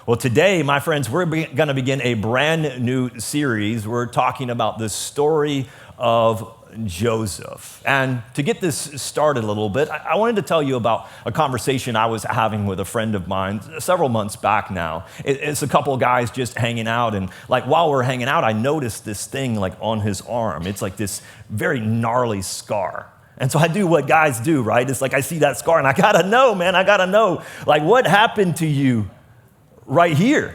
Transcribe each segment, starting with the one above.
Well, today, my friends, we're going to begin a brand new series. We're talking about the story of Joseph. And to get this started a little bit, I wanted to tell you about a conversation I was having with a friend of mine several months back now. It's a couple of guys just hanging out, and like while we're hanging out, I noticed this thing like on his arm. It's like this very gnarly scar. And so I do what guys do, right? It's like I see that scar and I gotta know, man, like what happened to you right here?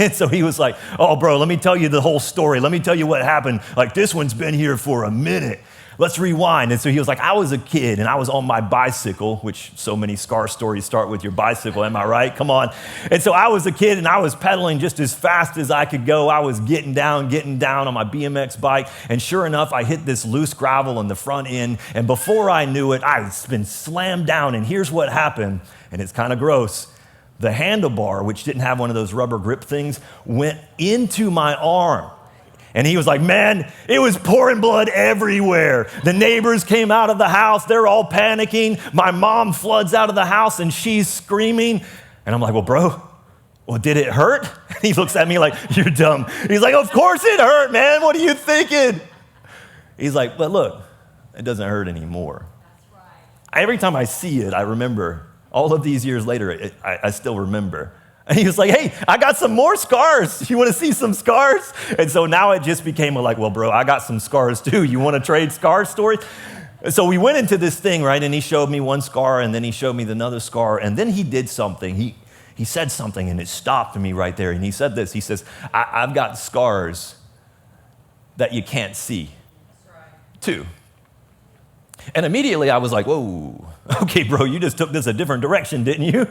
And so he was like, oh, bro, let me tell you the whole story. Let me tell you what happened. Like, this one's been here for a minute. Let's rewind. And so he was like, I was a kid and I was on my bicycle, which so many scar stories start with your bicycle. Am I right? Come on. And so I was a kid and I was pedaling just as fast as I could go. I was getting down on my BMX bike. And sure enough, I hit this loose gravel on the front end. And before I knew it, I'd been slammed down. And here's what happened. And it's kind of gross. The handlebar, which didn't have one of those rubber grip things, went into my arm. And he was like, man, it was pouring blood everywhere. The neighbors came out of the house. They're all panicking. My mom floods out of the house and she's screaming. And I'm like, well, bro, did it hurt? He looks at me like, you're dumb. He's like, of course it hurt, man. What are you thinking? He's like, but look, it doesn't hurt anymore. That's right. Every time I see it, I remember. All of these years later, I still remember. And he was like, hey, I got some more scars. You want to see some scars? And so now it just became like, well, bro, I got some scars too. You want to trade scar stories? And so we went into this thing, right? And he showed me one scar, and then he showed me another scar. And then he did something. He said something, and it stopped me right there. And he said this. He says, I've got scars that you can't see, too. And immediately I was like, whoa, okay, bro, you just took this a different direction, didn't you?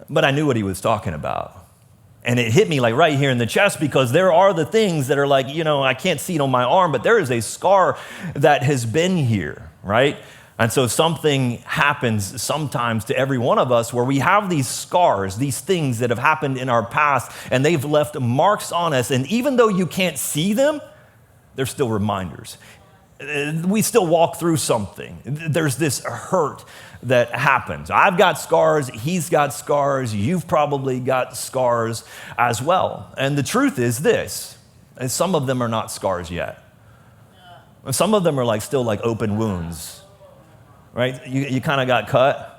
But I knew what he was talking about. And it hit me like right here in the chest, because there are the things that are like, I can't see it on my arm, but there is a scar that has been here, right? And so something happens sometimes to every one of us where we have these scars, these things that have happened in our past, and they've left marks on us. And even though you can't see them, they're still reminders. We still walk through something. There's this hurt that happens. I've got scars. He's got scars. You've probably got scars as well. And the truth is this, and some of them are not scars yet. Some of them are like still like open wounds, right? You kind of got cut.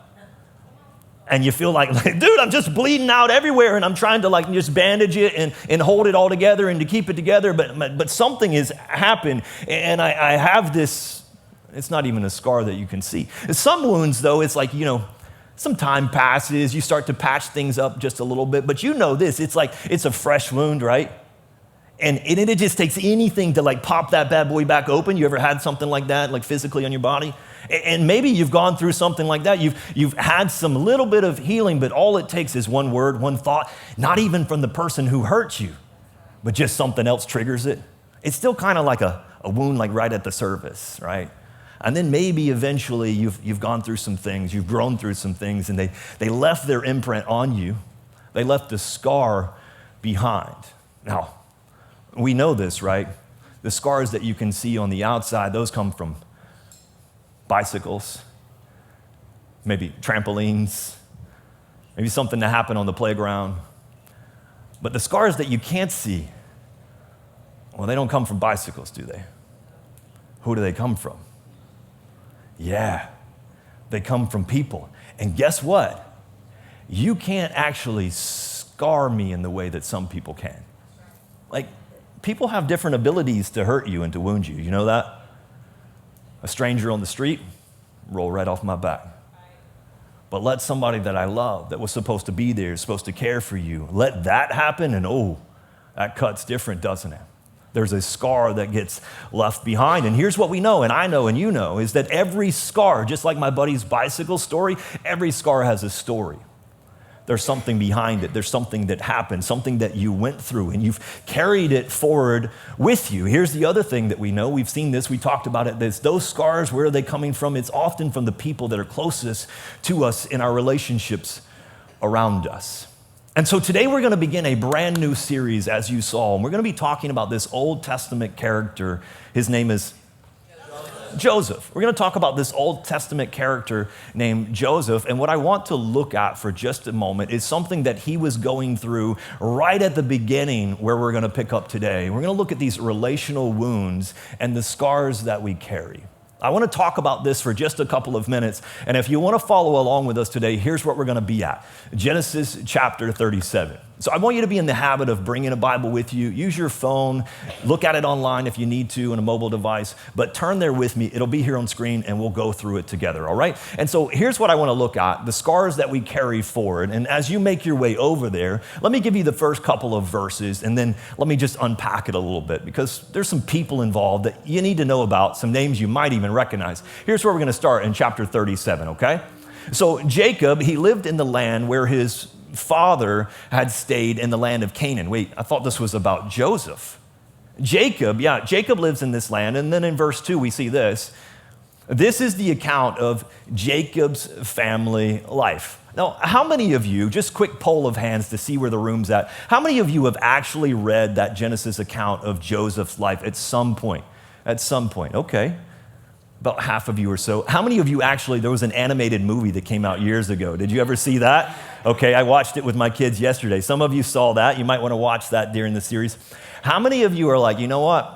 And you feel like, dude, I'm just bleeding out everywhere, and I'm trying to like just bandage it and hold it all together and to keep it together, but something has happened, and I have this, it's not even a scar that you can see. Some wounds, though, it's like, some time passes, you start to patch things up just a little bit, but this, it's like, it's a fresh wound, right? And it just takes anything to like pop that bad boy back open. You ever had something like that, like physically on your body? And maybe you've gone through something like that. You've had some little bit of healing, but all it takes is one word, one thought, not even from the person who hurt you, but just something else triggers it. It's still kind of like a wound, like right at the surface, right? And then maybe eventually you've gone through some things, you've grown through some things, and they left their imprint on you. They left a scar behind. Now, we know this, right? The scars that you can see on the outside, those come from bicycles, maybe trampolines, maybe something that happened on the playground. But the scars that you can't see, well, they don't come from bicycles, do they? Who do they come from? Yeah, they come from people. And guess what? You can't actually scar me in the way that some people can. Like, people have different abilities to hurt you and to wound you. You know that? A stranger on the street, roll right off my back. But let somebody that I love, that was supposed to be there, supposed to care for you, let that happen, and that cuts different, doesn't it? There's a scar that gets left behind. And here's what we know, and I know and you know, is that every scar, just like my buddy's bicycle story, every scar has a story. There's something behind it. There's something that happened, something that you went through, and you've carried it forward with you. Here's the other thing that we know. We've seen this. We talked about it. Those scars, where are they coming from? It's often from the people that are closest to us in our relationships around us. And so today we're going to begin a brand new series, as you saw, and we're going to be talking about this Old Testament character. His name is Joseph. We're going to talk about this Old Testament character named Joseph. And what I want to look at for just a moment is something that he was going through right at the beginning where we're going to pick up today. We're going to look at these relational wounds and the scars that we carry. I want to talk about this for just a couple of minutes. And if you want to follow along with us today, here's what we're going to be at. Genesis chapter 37. So I want you to be in the habit of bringing a Bible with you. Use your phone. Look at it online if you need to on a mobile device. But turn there with me. It'll be here on screen, and we'll go through it together, all right? And so here's what I want to look at, the scars that we carry forward. And as you make your way over there, let me give you the first couple of verses, and then let me just unpack it a little bit, because there's some people involved that you need to know about, some names you might even recognize. Here's where we're going to start in chapter 37, okay? So Jacob, he lived in the land where his father had stayed in the land of Canaan. Wait, I thought this was about Joseph. Jacob lives in this land. And then in verse 2, we see this. This is the account of Jacob's family life. Now, how many of you, just quick poll of hands to see where the room's at, how many of you have actually read that Genesis account of Joseph's life at some point? At some point, okay. About half of you or so. How many of you actually, there was an animated movie that came out years ago. Did you ever see that? Okay, I watched it with my kids yesterday. Some of you saw that. You might want to watch that during the series. How many of you are like, you know what?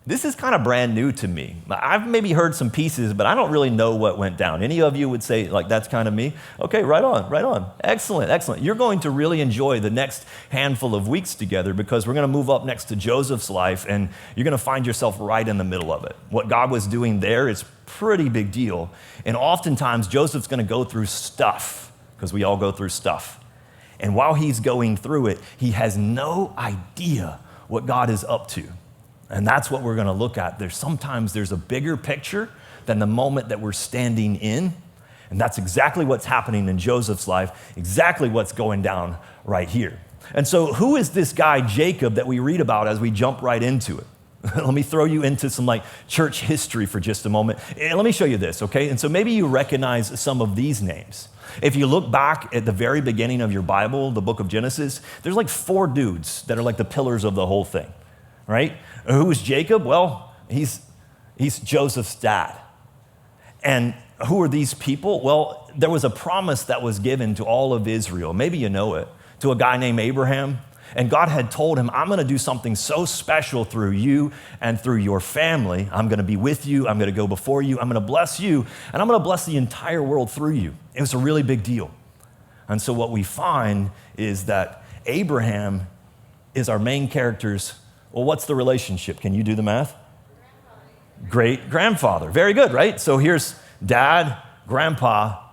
This is kind of brand new to me. I've maybe heard some pieces, but I don't really know what went down. Any of you would say, like, that's kind of me? Okay, right on, right on. Excellent, excellent. You're going to really enjoy the next handful of weeks together, because we're going to move up next to Joseph's life, and you're going to find yourself right in the middle of it. What God was doing there is pretty big deal. And oftentimes, Joseph's going to go through stuff, because we all go through stuff. And while he's going through it, he has no idea what God is up to. And that's what we're going to look at. Sometimes there's a bigger picture than the moment that we're standing in. And that's exactly what's happening in Joseph's life, exactly what's going down right here. And so who is this guy, Jacob, that we read about as we jump right into it? Let me throw you into some church history for just a moment. And let me show you this, okay? And so maybe you recognize some of these names. If you look back at the very beginning of your Bible, the book of Genesis, there's 4 dudes that are the pillars of the whole thing, right? Who is Jacob? Well, he's Joseph's dad. And who are these people? Well, there was a promise that was given to all of Israel. Maybe you know it, to a guy named Abraham. And God had told him, I'm going to do something so special through you and through your family. I'm going to be with you. I'm going to go before you. I'm going to bless you. And I'm going to bless the entire world through you. It was a really big deal. And so what we find is that Abraham is our main character's. Well, what's the relationship? Can you do the math? Great-grandfather. Very good, right? So here's dad, grandpa,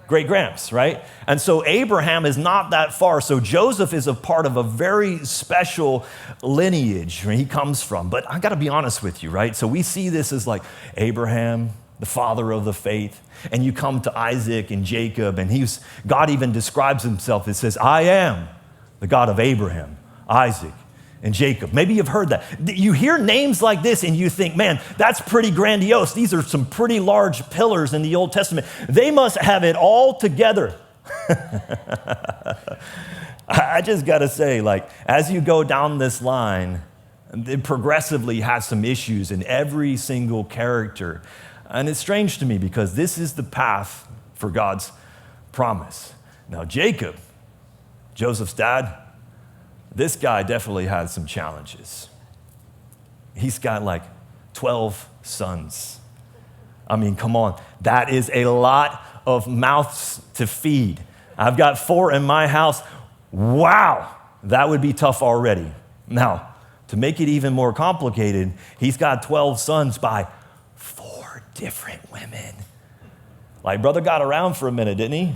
great-gramps, right? And so Abraham is not that far. So Joseph is a part of a very special lineage where he comes from. But I got to be honest with you, right? So we see this as Abraham, the father of the faith. And you come to Isaac and Jacob, and God even describes himself. It says, I am the God of Abraham, Isaac, and Jacob. Maybe you've heard that. You hear names like this and you think, man, that's pretty grandiose. These are some pretty large pillars in the Old Testament. They must have it all together. I just got to say, as you go down this line, it progressively has some issues in every single character. And it's strange to me because this is the path for God's promise. Now, Jacob, Joseph's dad, this guy definitely had some challenges. He's got 12 sons. I mean, come on. That is a lot of mouths to feed. I've got 4 in my house. Wow, that would be tough already. Now, to make it even more complicated, he's got 12 sons by 4 different women. Brother got around for a minute, didn't he?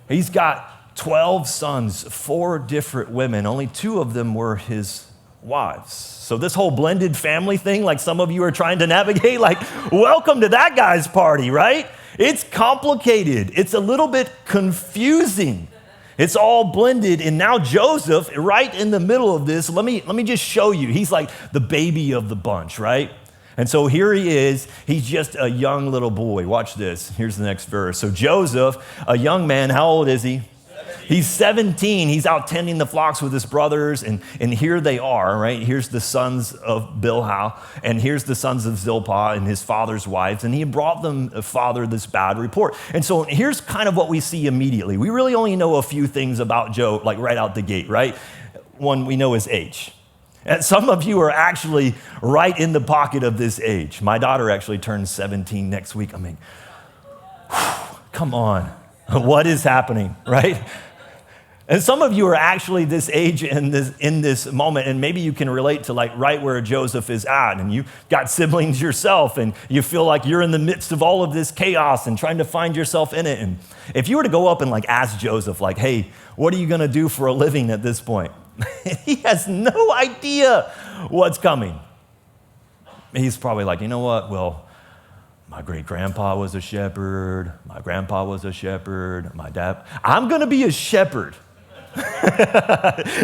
He's got 12 sons, 4 different women. Only 2 of them were his wives. So this whole blended family thing, some of you are trying to navigate, welcome to that guy's party, right? It's complicated. It's a little bit confusing. It's all blended. And now Joseph, right in the middle of this, let me just show you. He's the baby of the bunch, right? And so here he is. He's just a young little boy. Watch this. Here's the next verse. So Joseph, a young man, how old is he? He's 17. He's out tending the flocks with his brothers, and here they are, right? Here's the sons of Bilhah, and here's the sons of Zilpah and his father's wives, and he brought them, father, this bad report. And so here's kind of what we see immediately. We really only know a few things about Joe, like right out the gate, right? One, we know his age. And some of you are actually right in the pocket of this age. My daughter actually turns 17 next week. I mean, come on. What is happening, right? And some of you are actually this age in this moment, and maybe you can relate to like right where Joseph is at, and you've got siblings yourself, and you feel like you're in the midst of all of this chaos and trying to find yourself in it. And if you were to go up and like ask Joseph, like, hey, what are you going to do for a living at this point? He has no idea what's coming. He's probably like, you know what? Well, my great-grandpa was a shepherd. My grandpa was a shepherd. My dad, I'm going to be a shepherd.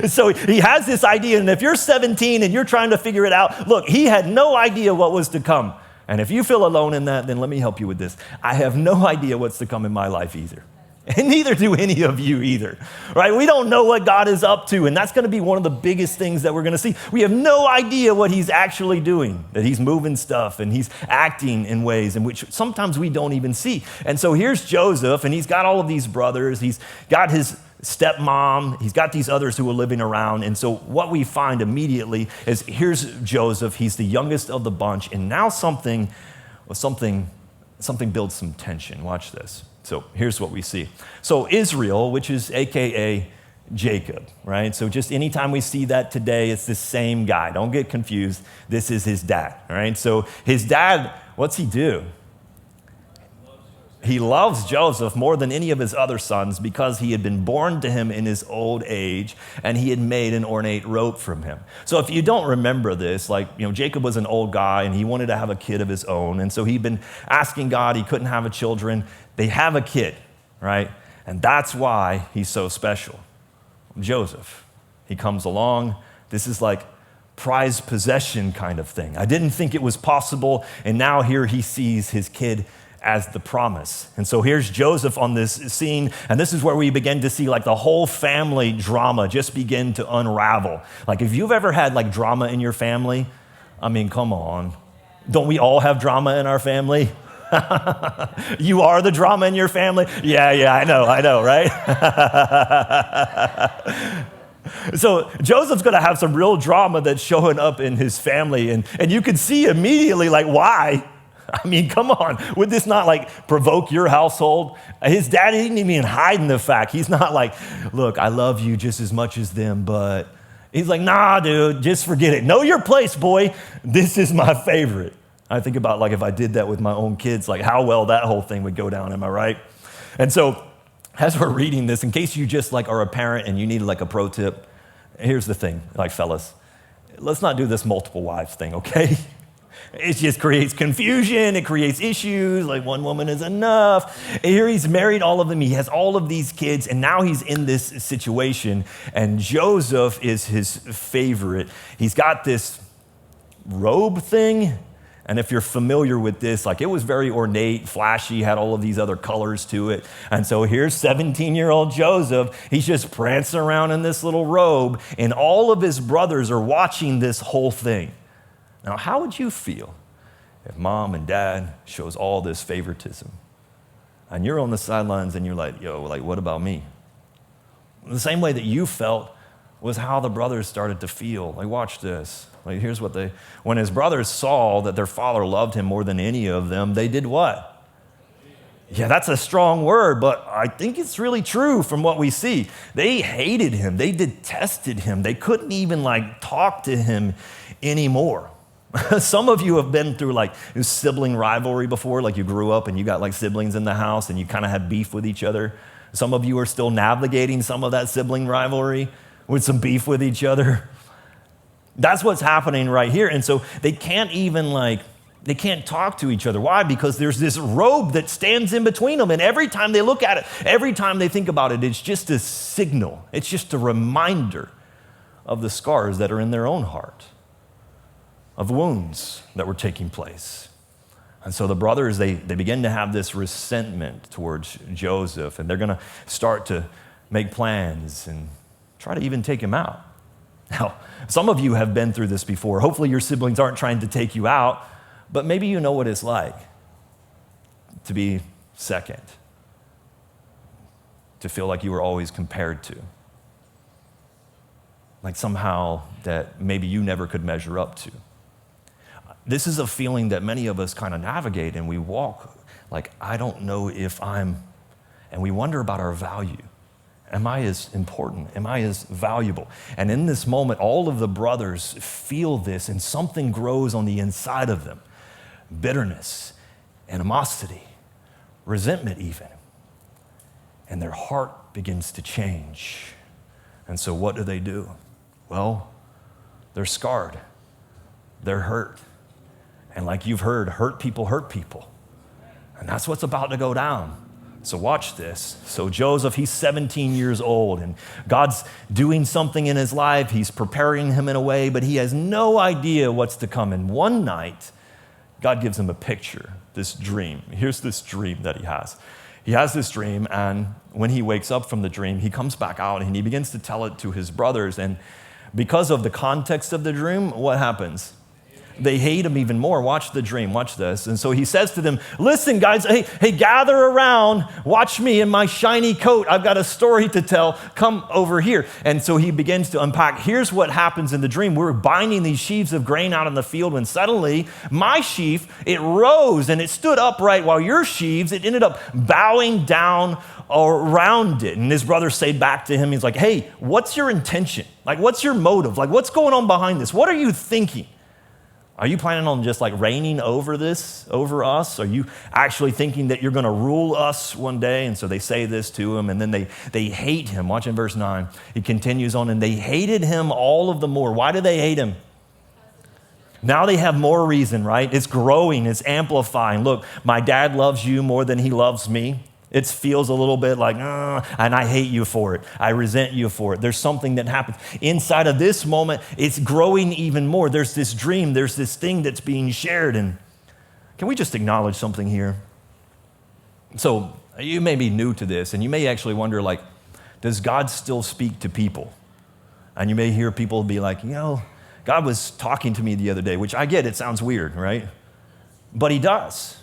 So he has this idea, and if you're 17 and you're trying to figure it out, look, he had no idea what was to come. And if you feel alone in that, then let me help you with this. I have no idea what's to come in my life either. And neither do any of you either, right? We don't know what God is up to, and that's going to be one of the biggest things that we're going to see. We have no idea what he's actually doing, that he's moving stuff and he's acting in ways in which sometimes we don't even see. And so here's Joseph, and he's got all of these brothers. He's got his stepmom. He's got these others who are living around. And so what we find immediately is here's Joseph. He's the youngest of the bunch, and now something builds some tension. Watch this. So here's what we see. So Israel, which is AKA Jacob, right? So just anytime we see that today, it's the same guy. Don't get confused. This is his dad, all right? So his dad, what's he do? He loves Joseph more than any of his other sons because he had been born to him in his old age, and he had made an ornate robe from him. So if you don't remember this, Jacob was an old guy, and he wanted to have a kid of his own. And so he'd been asking God. He couldn't have a children. They have a kid, right? And that's why he's so special. Joseph, he comes along. This is like prized possession kind of thing. I didn't think it was possible, and now here he sees his kid as the promise. And so here's Joseph on this scene, and this is where we begin to see like the whole family drama just begin to unravel. Like if you've ever had like drama in your family, I mean, come on. Don't we all have drama in our family? You are the drama in your family? Yeah, I know, right? So Joseph's going to have some real drama that's showing up in his family, and you can see immediately like why. I mean, come on. Would this not like provoke your household? His dad didn't even hide in the fact. He's not like, look, I love you just as much as them, but he's like, nah, dude, just forget it. Know your place, boy. This is my favorite. I think about like if I did that with my own kids, like how well that whole thing would go down. Am I right? And so as we're reading this, in case you just like are a parent and you need like a pro tip, here's the thing, like fellas, let's not do this multiple wives thing, okay? It just creates confusion. It creates issues. Like one woman is enough. And here he's married all of them. He has all of these kids. And now he's in this situation. And Joseph is his favorite. He's got this robe thing. And if you're familiar with this, like it was very ornate, flashy, had all of these other colors to it. And so here's 17-year-old Joseph. He's just prancing around in this little robe. And all of his brothers are watching this whole thing. Now, how would you feel if mom and dad shows all this favoritism and you're on the sidelines and you're like, yo, like, what about me? The same way that you felt was how the brothers started to feel. Like, watch this. Like, here's what when his brothers saw that their father loved him more than any of them, they did what? Yeah, that's a strong word, but I think it's really true from what we see. They hated him. They detested him. They couldn't even like talk to him anymore. Some of you have been through like sibling rivalry before, like you grew up and you got like siblings in the house and you kind of had beef with each other. Some of you are still navigating some of that sibling rivalry with some beef with each other. That's what's happening right here. And so they can't even they can't talk to each other. Why? Because there's this robe that stands in between them. And every time they look at it, every time they think about it, it's just a signal. It's just a reminder of the scars that are in their own heart, of wounds that were taking place. And so the brothers, they begin to have this resentment towards Joseph, and they're going to start to make plans, and try to even take him out. Now, some of you have been through this before. Hopefully your siblings aren't trying to take you out, but maybe you know what it's like to be second, to feel like you were always compared to, like somehow that maybe you never could measure up to. This is a feeling that many of us kind of navigate, and we walk like, I don't know if I'm, and we wonder about our value. Am I as important? Am I as valuable? And in this moment, all of the brothers feel this, and something grows on the inside of them. Bitterness, animosity, resentment even. And their heart begins to change. And so what do? Well, they're scarred. They're hurt. And like you've heard, hurt people hurt people. And that's what's about to go down. So watch this. So Joseph, he's 17 years old, and God's doing something in his life. He's preparing him in a way, but he has no idea what's to come. And one night, God gives him a picture, this dream. Here's this dream that he has. He has this dream, and when he wakes up from the dream, he comes back out and he begins to tell it to his brothers. And because of the context of the dream, what happens? They hate him even more. Watch the dream, watch this. And so he says to them, listen, guys, hey, gather around. Watch me in my shiny coat. I've got a story to tell. Come over here. And so he begins to unpack. Here's what happens in the dream. We're binding these sheaves of grain out in the field when suddenly my sheaf, it rose and it stood upright while your sheaves, it ended up bowing down around it. And his brothers say back to him, he's like, hey, what's your intention? Like, what's your motive? Like, what's going on behind this? What are you thinking? Are you planning on just like reigning over us? Are you actually thinking that you're going to rule us one day? And so they say this to him, and then they hate him. Watch in verse 9. He continues on, and they hated him all of the more. Why do they hate him? Now they have more reason, right? It's growing, it's amplifying. Look, my dad loves you more than he loves me. It feels a little bit like, and I hate you for it. I resent you for it. There's something that happens. Inside of this moment, it's growing even more. There's this dream. There's this thing that's being shared. And can we just acknowledge something here? So you may be new to this, and you may actually wonder, like, does God still speak to people? And you may hear people be like, God was talking to me the other day, which I get. It sounds weird, right? But he does.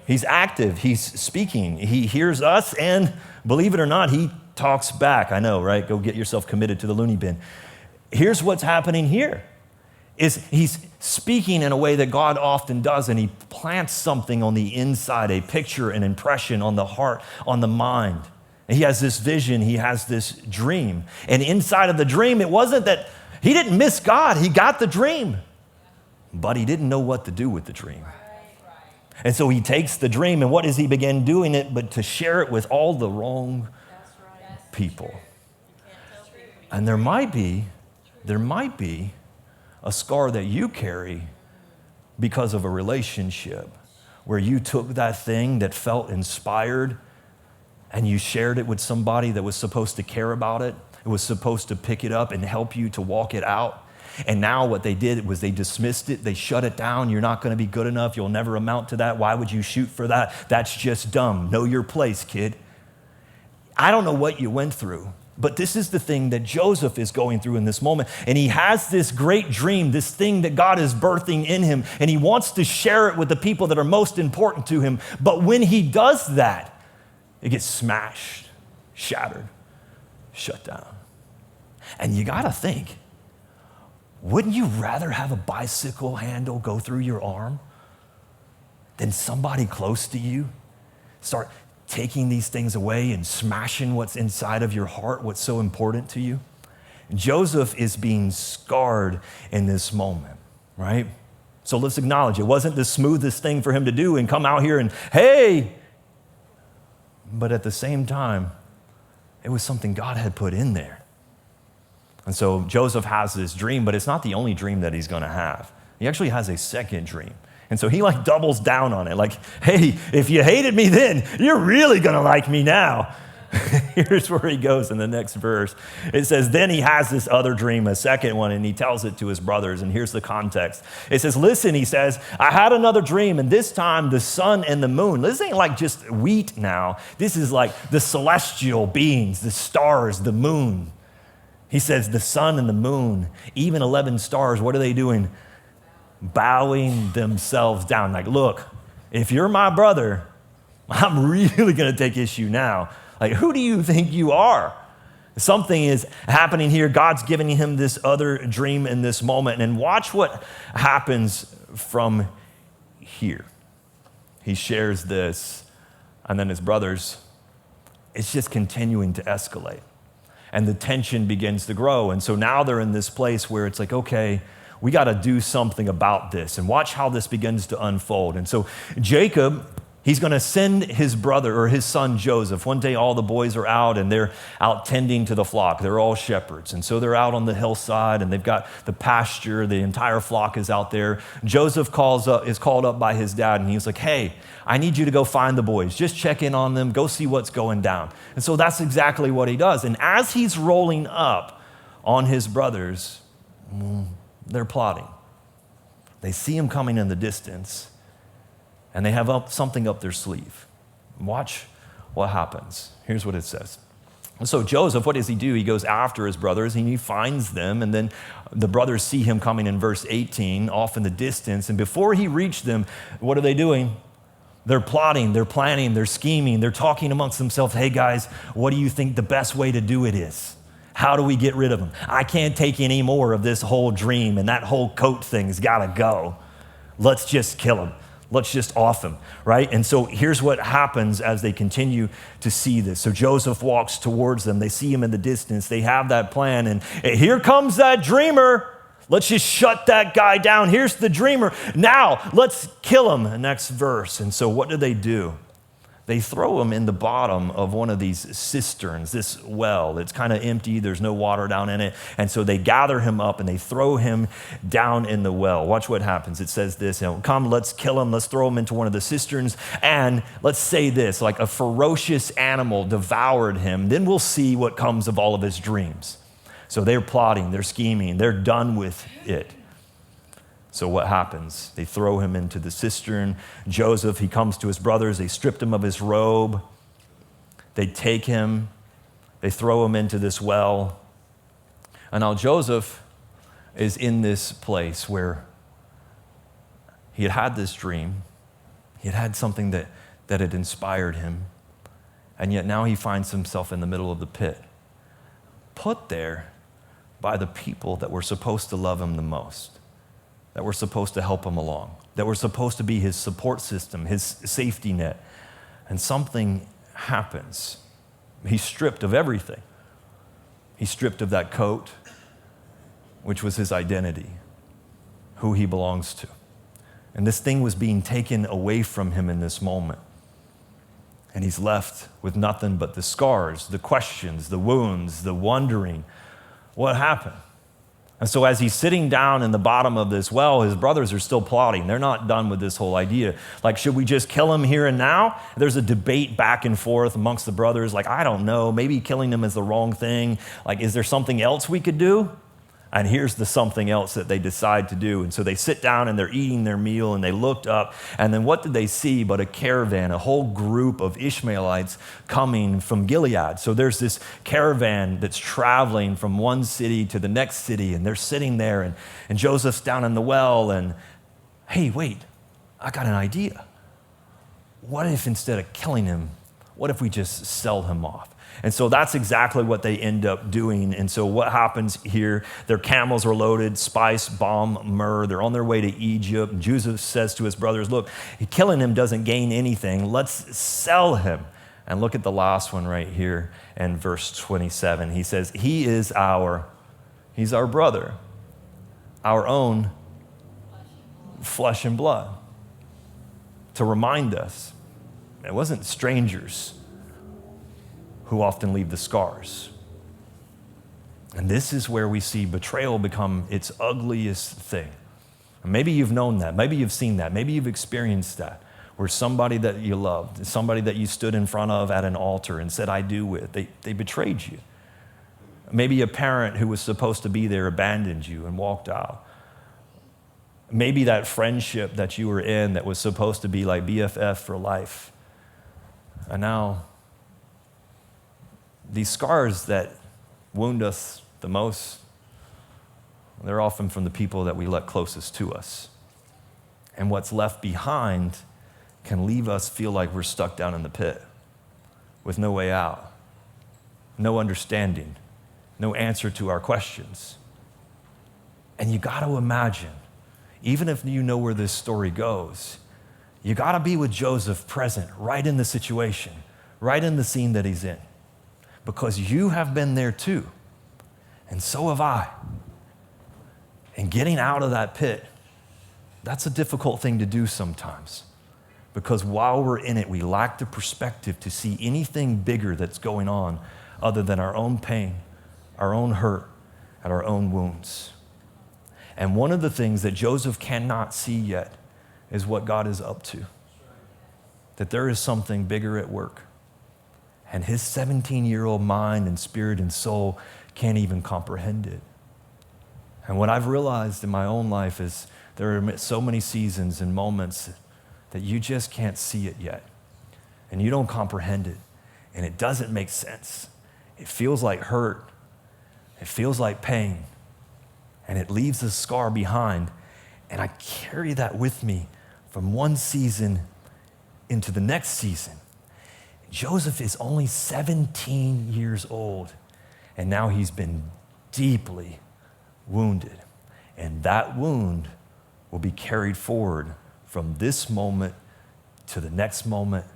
He's active, he's speaking, he hears us, and believe it or not, he talks back. I know, right? Go get yourself committed to the loony bin. Here's what's happening here, is he's speaking in a way that God often does, and he plants something on the inside, a picture, an impression on the heart, on the mind. And he has this vision, he has this dream. And inside of the dream, it wasn't that he didn't miss God, he got the dream, but he didn't know what to do with the dream. And so he takes the dream, and what does he begin doing it but to share it with all the wrong people? And there might be a scar that you carry because of a relationship where you took that thing that felt inspired and you shared it with somebody that was supposed to care about it. It was supposed to pick it up and help you to walk it out. And now what they did was they dismissed it. They shut it down. You're not going to be good enough. You'll never amount to that. Why would you shoot for that? That's just dumb. Know your place, kid. I don't know what you went through, but this is the thing that Joseph is going through in this moment. And he has this great dream, this thing that God is birthing in him, and he wants to share it with the people that are most important to him. But when he does that, it gets smashed, shattered, shut down. And you got to think, wouldn't you rather have a bicycle handle go through your arm than somebody close to you start taking these things away and smashing what's inside of your heart, what's so important to you? Joseph is being scarred in this moment, right? So let's acknowledge it wasn't the smoothest thing for him to do and come out here and, hey, but at the same time, it was something God had put in there. And so Joseph has this dream, but it's not the only dream that he's going to have. He actually has a second dream. And so he like doubles down on it. Like, hey, if you hated me then, you're really going to like me now. here's where he goes in the next verse. It says, then he has this other dream, a second one, and he tells it to his brothers. And here's the context. It says, listen, he says, I had another dream, and this time the sun and the moon. This ain't like just wheat now. This is like the celestial beings, the stars, the moon. He says, the sun and the moon, even 11 stars, what are they doing? Bowing themselves down. Like, look, if you're my brother, I'm really going to take issue now. Like, who do you think you are? Something is happening here. God's giving him this other dream in this moment. And watch what happens from here. He shares this, and then his brothers, it's just continuing to escalate. And the tension begins to grow. And so now they're in this place where it's like, okay, we got to do something about this. And watch how this begins to unfold. And so Jacob, he's going to send his brother or his son Joseph. One day all the boys are out and they're out tending to the flock. They're all shepherds. And so they're out on the hillside and they've got the pasture. The entire flock is out there. Joseph is called up by his dad and he's like, hey, I need you to go find the boys. Just check in on them. Go see what's going down. And so that's exactly what he does. And as he's rolling up on his brothers, they're plotting. They see him coming in the distance. And they have something up their sleeve. Watch what happens. Here's what it says. So Joseph, what does he do? He goes after his brothers and he finds them. And then the brothers see him coming in verse 18 off in the distance. And before he reached them, what are they doing? They're plotting, they're planning, they're scheming. They're talking amongst themselves. Hey guys, what do you think the best way to do it is? How do we get rid of him? I can't take any more of this whole dream and that whole coat thing's gotta go. Let's just kill him. Let's just off him, right? And so here's what happens as they continue to see this. So Joseph walks towards them. They see him in the distance. They have that plan. And here comes that dreamer. Let's just shut that guy down. Here's the dreamer. Now, let's kill him. Next verse. And so what do? They throw him in the bottom of one of these cisterns, this well. It's kind of empty. There's no water down in it. And so they gather him up and they throw him down in the well. Watch what happens. It says this, come, let's kill him. Let's throw him into one of the cisterns. And let's say this, like a ferocious animal devoured him. Then we'll see what comes of all of his dreams. So they're plotting, they're scheming, they're done with it. So what happens? They throw him into the cistern. Joseph, he comes to his brothers. They stripped him of his robe. They take him. They throw him into this well. And now Joseph is in this place where he had had this dream. He had had something that had inspired him. And yet now he finds himself in the middle of the pit, put there by the people that were supposed to love him the most, that were supposed to help him along, that were supposed to be his support system, his safety net. And something happens. He's stripped of everything. He's stripped of that coat, which was his identity, who he belongs to. And this thing was being taken away from him in this moment. And he's left with nothing but the scars, the questions, the wounds, the wondering, what happened? And so as he's sitting down in the bottom of this well, his brothers are still plotting. They're not done with this whole idea. Like, should we just kill him here and now? There's a debate back and forth amongst the brothers. Like, I don't know, maybe killing him is the wrong thing. Like, is there something else we could do? And here's the something else that they decide to do. And so they sit down and they're eating their meal and they looked up. And then what did they see but a caravan, a whole group of Ishmaelites coming from Gilead. So there's this caravan that's traveling from one city to the next city. And they're sitting there and Joseph's down in the well. And hey, wait, I got an idea. What if instead of killing him, what if we just sell him off? And so that's exactly what they end up doing. And so what happens here, their camels are loaded, spice, balm, myrrh. They're on their way to Egypt. And Joseph says to his brothers, look, killing him doesn't gain anything. Let's sell him. And look at the last one right here in verse 27. He says, he's our brother, our own flesh and blood. To remind us, it wasn't strangers who often leave the scars. And this is where we see betrayal become its ugliest thing. And maybe you've known that. Maybe you've seen that. Maybe you've experienced that. where somebody that you loved, somebody that you stood in front of at an altar and said, I do with, they betrayed you. Maybe a parent who was supposed to be there abandoned you and walked out. Maybe that friendship that you were in that was supposed to be like BFF for life. And now, these scars that wound us the most, they're often from the people that we let closest to us. And what's left behind can leave us feel like we're stuck down in the pit with no way out, no understanding, no answer to our questions. And you got to imagine, even if you know where this story goes, you got to be with Joseph present, right in the situation, right in the scene that he's in, because you have been there too, and so have I. And getting out of that pit, that's a difficult thing to do sometimes, because while we're in it, we lack the perspective to see anything bigger that's going on other than our own pain, our own hurt, and our own wounds. And one of the things that Joseph cannot see yet is what God is up to, that there is something bigger at work. And his 17-year-old mind and spirit and soul can't even comprehend it. And what I've realized in my own life is there are so many seasons and moments that you just can't see it yet. And you don't comprehend it. And it doesn't make sense. It feels like hurt. It feels like pain. And it leaves a scar behind. And I carry that with me from one season into the next season. Joseph is only 17 years old. And now he's been deeply wounded. And that wound will be carried forward from this moment to the next moment,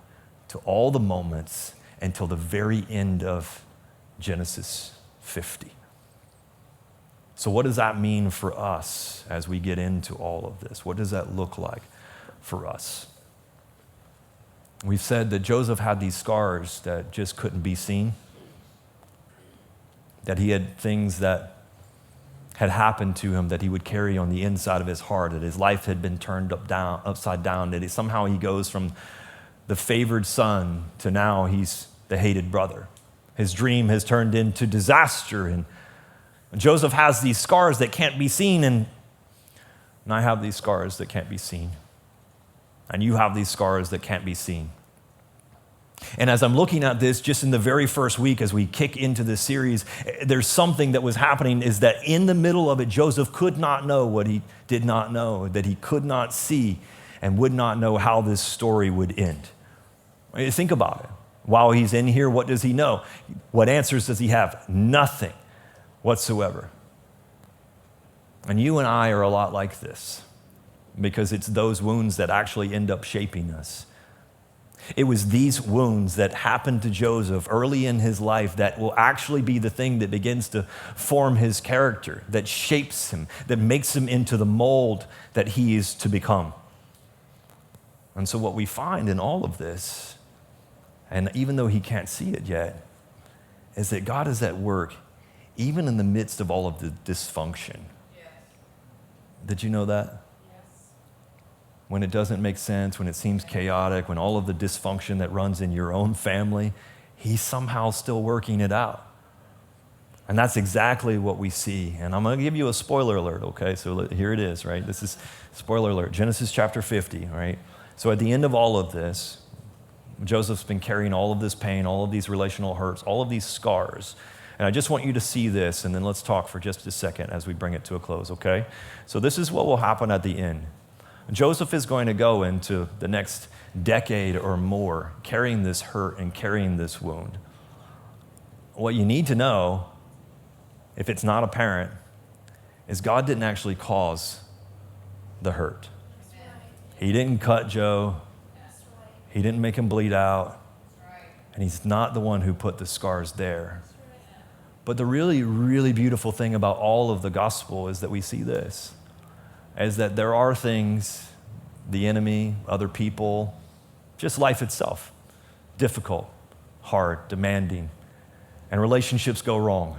to all the moments, until the very end of Genesis 50. So what does that mean for us as we get into all of this? What does that look like for us? We've said that Joseph had these scars that just couldn't be seen, that he had things that had happened to him that he would carry on the inside of his heart, that his life had been turned upside down, that somehow he goes from the favored son to now he's the hated brother. His dream has turned into disaster, and Joseph has these scars that can't be seen, and I have these scars that can't be seen. And you have these scars that can't be seen. And as I'm looking at this, just in the very first week as we kick into this series, there's something that was happening, is that in the middle of it, Joseph could not know what he did not know, that he could not see and would not know how this story would end. Think about it. While he's in here, what does he know? What answers does he have? Nothing whatsoever. And you and I are a lot like this, because it's those wounds that actually end up shaping us. It was these wounds that happened to Joseph early in his life that will actually be the thing that begins to form his character, that shapes him, that makes him into the mold that he is to become. And so what we find in all of this, and even though he can't see it yet, is that God is at work even in the midst of all of the dysfunction. Yes. Did you know that? When it doesn't make sense, when it seems chaotic, when all of the dysfunction that runs in your own family, he's somehow still working it out. And that's exactly what we see. And I'm going to give you a spoiler alert, okay? So here it is, right? This is spoiler alert, Genesis chapter 50, right? So at the end of all of this, Joseph's been carrying all of this pain, all of these relational hurts, all of these scars. And I just want you to see this, and then let's talk for just a second as we bring it to a close, okay? So this is what will happen at the end. Joseph is going to go into the next decade or more carrying this hurt and carrying this wound. What you need to know, if it's not apparent, is God didn't actually cause the hurt. He didn't cut Joe. He didn't make him bleed out. And he's not the one who put the scars there. But the really, really beautiful thing about all of the gospel is that we see this, is that there are things, the enemy, other people, just life itself, difficult, hard, demanding, and relationships go wrong.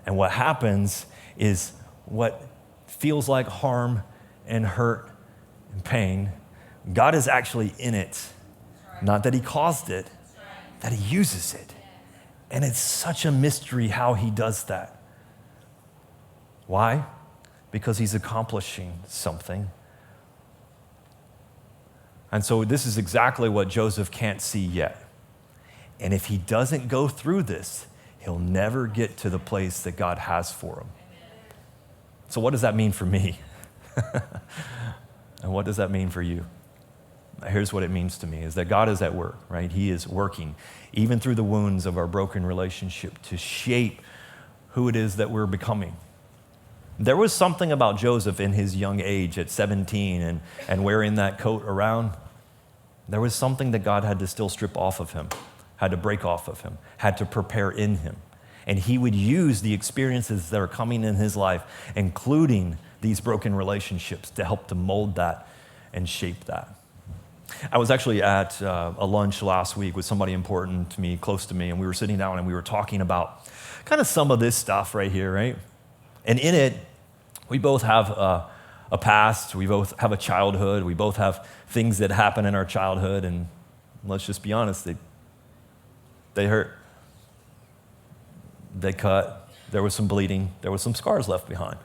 And what happens is what feels like harm and hurt and pain God is actually in it. Not that he caused it, that he uses it. And it's such a mystery how he does that. Why? Because he's accomplishing something. And so this is exactly what Joseph can't see yet. And if he doesn't go through this, he'll never get to the place that God has for him. So what does that mean for me? And what does that mean for you? Here's what it means to me, is that God is at work, right? He is working, even through the wounds of our broken relationship, to shape who it is that we're becoming. There was something about Joseph in his young age at 17 and wearing that coat around. There was something that God had to still strip off of him, had to break off of him, had to prepare in him. And he would use the experiences that are coming in his life, including these broken relationships, to help to mold that and shape that. I was actually at a lunch last week with somebody important to me, close to me, and we were sitting down and we were talking about kind of some of this stuff right here, right? And in it, we both have a past, we both have a childhood, we both have things that happen in our childhood, and let's just be honest, they hurt. They cut, there was some bleeding, there was some scars left behind.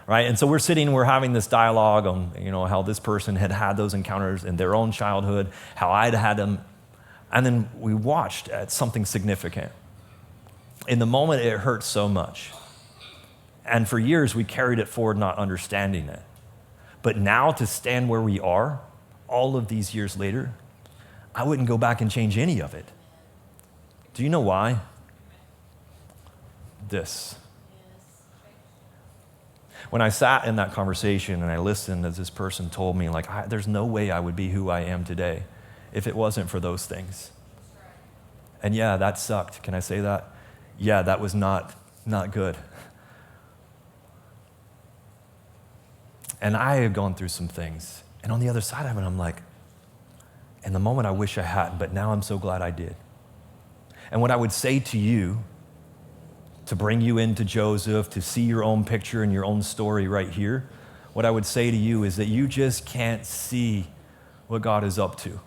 Right? And so we're having this dialogue on, how this person had those encounters in their own childhood, how I'd had them. And then we watched at something significant. In the moment, it hurt so much. And for years, we carried it forward not understanding it. But now to stand where we are, all of these years later, I wouldn't go back and change any of it. Do you know why? This. When I sat in that conversation and I listened as this person told me, there's no way I would be who I am today if it wasn't for those things. And yeah, that sucked. Can I say that? Yeah, that was not good. And I had gone through some things. And on the other side of it, I'm like, in the moment I wish I hadn't, but now I'm so glad I did. And what I would say to you, to bring you into Joseph, to see your own picture and your own story right here, what I would say to you is that you just can't see what God is up to.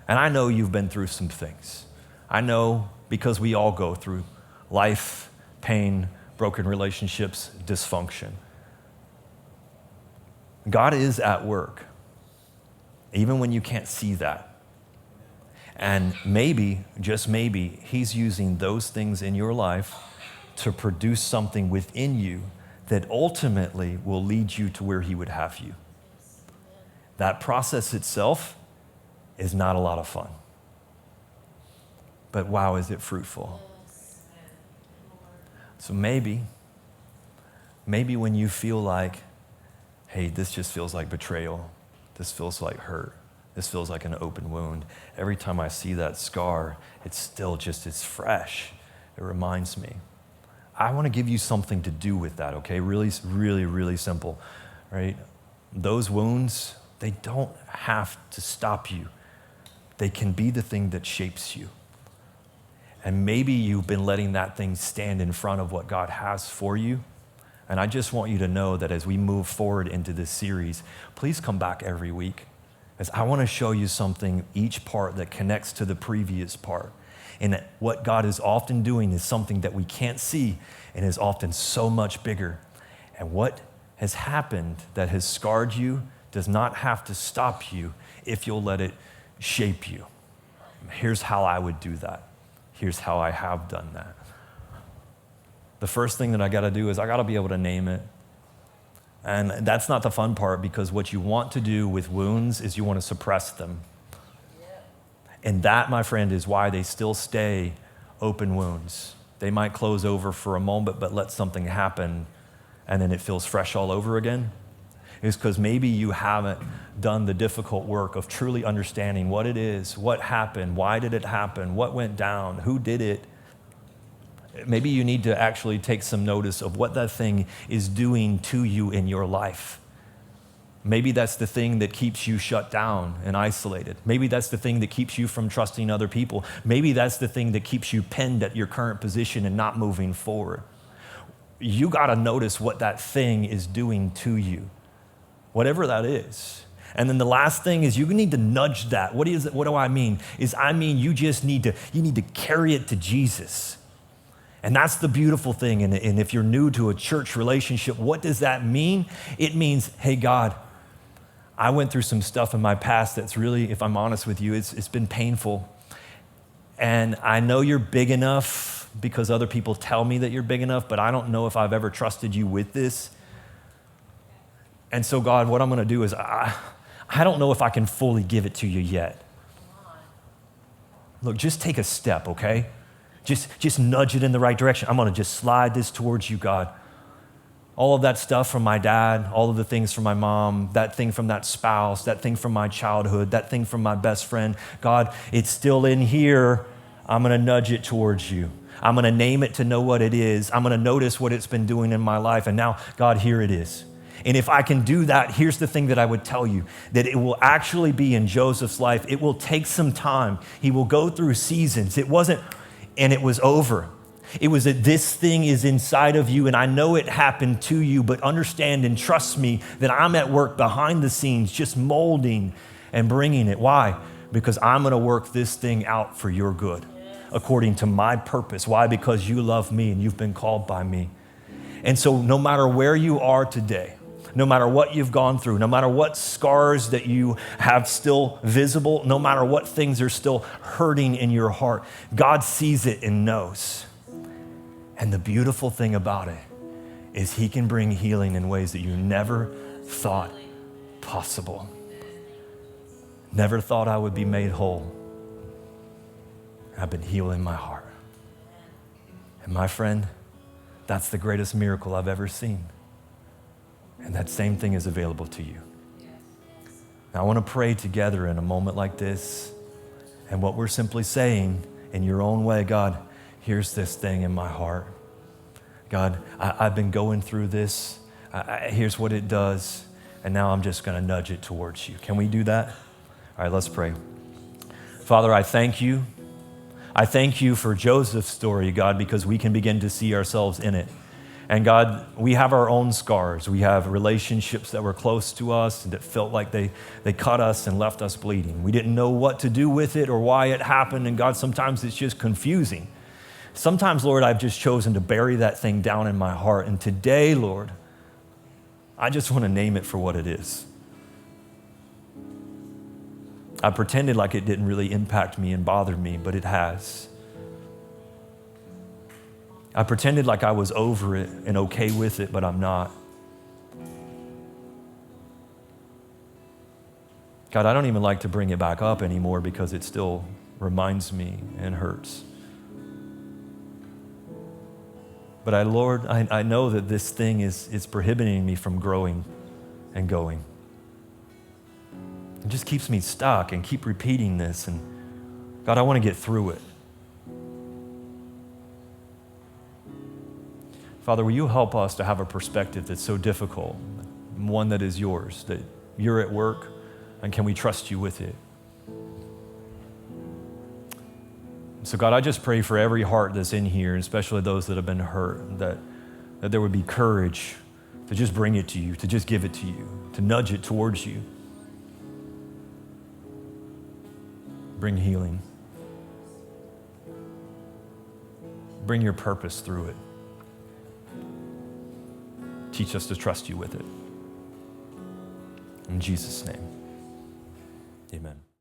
And I know you've been through some things. I know, because we all go through life, pain, broken relationships, dysfunction. God is at work, even when you can't see that. And maybe, just maybe, he's using those things in your life to produce something within you that ultimately will lead you to where he would have you. That process itself is not a lot of fun. But wow, is it fruitful. So maybe when you feel like, hey, this just feels like betrayal, this feels like hurt, this feels like an open wound. Every time I see that scar, it's fresh. It reminds me. I want to give you something to do with that, okay? Really, really, really simple, right? Those wounds, they don't have to stop you. They can be the thing that shapes you. And maybe you've been letting that thing stand in front of what God has for you. And I just want you to know that as we move forward into this series, please come back every week, as I want to show you something, each part that connects to the previous part. And what God is often doing is something that we can't see and is often so much bigger. And what has happened that has scarred you does not have to stop you if you'll let it shape you. Here's how I would do that. Here's how I have done that. The first thing that I got to do is I got to be able to name it. And that's not the fun part, because what you want to do with wounds is you want to suppress them. And that, my friend, is why they still stay open wounds. They might close over for a moment, but let something happen, and then it feels fresh all over again. It's because maybe you haven't done the difficult work of truly understanding what it is, what happened, why did it happen, what went down, who did it. Maybe you need to actually take some notice of what that thing is doing to you in your life. Maybe that's the thing that keeps you shut down and isolated. Maybe that's the thing that keeps you from trusting other people. Maybe that's the thing that keeps you pinned at your current position and not moving forward. You got to notice what that thing is doing to you, whatever that is. And then the last thing is you need to nudge that. What do I mean? You just need to carry it to Jesus. And that's the beautiful thing. And if you're new to a church relationship, what does that mean? It means, hey, God, I went through some stuff in my past that's really, if I'm honest with you, it's been painful. And I know you're big enough because other people tell me that you're big enough, but I don't know if I've ever trusted you with this. And so, God, what I'm going to do is I don't know if I can fully give it to you yet. Look, just take a step, okay? Just nudge it in the right direction. I'm going to just slide this towards you, God. All of that stuff from my dad, all of the things from my mom, that thing from that spouse, that thing from my childhood, that thing from my best friend. God, it's still in here. I'm going to nudge it towards you. I'm going to name it to know what it is. I'm going to notice what it's been doing in my life. And now, God, here it is. And if I can do that, here's the thing that I would tell you, that it will actually be in Joseph's life. It will take some time. He will go through seasons. It wasn't, and it was over. It was that this thing is inside of you, and I know it happened to you, but understand and trust me that I'm at work behind the scenes, just molding and bringing it. Why? Because I'm going to work this thing out for your good, according to my purpose. Why? Because you love me and you've been called by me. And so no matter where you are today, no matter what you've gone through, no matter what scars that you have still visible, no matter what things are still hurting in your heart, God sees it and knows. And the beautiful thing about it is he can bring healing in ways that you never thought possible. Never thought I would be made whole. I've been healing my heart. And my friend, that's the greatest miracle I've ever seen. And that same thing is available to you. Now, I want to pray together in a moment like this. And what we're simply saying in your own way, God, here's this thing in my heart. God, I've been going through this. Here's what it does. And now I'm just going to nudge it towards you. Can we do that? All right, let's pray. Father, I thank you. I thank you for Joseph's story, God, because we can begin to see ourselves in it. And God, we have our own scars. We have relationships that were close to us and that felt like they cut us and left us bleeding. We didn't know what to do with it or why it happened. And God, sometimes it's just confusing. Sometimes, Lord, I've just chosen to bury that thing down in my heart. And today, Lord, I just want to name it for what it is. I pretended like it didn't really impact me and bother me, but it has. I pretended like I was over it and okay with it, but I'm not. God, I don't even like to bring it back up anymore because it still reminds me and hurts. But Lord, I know that this thing is prohibiting me from growing and going. It just keeps me stuck and keep repeating this. And God, I want to get through it. Father, will you help us to have a perspective that's so difficult, one that is yours, that you're at work, and can we trust you with it? So God, I just pray for every heart that's in here, especially those that have been hurt, that there would be courage to just bring it to you, to just give it to you, to nudge it towards you. Bring healing. Bring your purpose through it. Teach us to trust you with it. In Jesus' name, amen.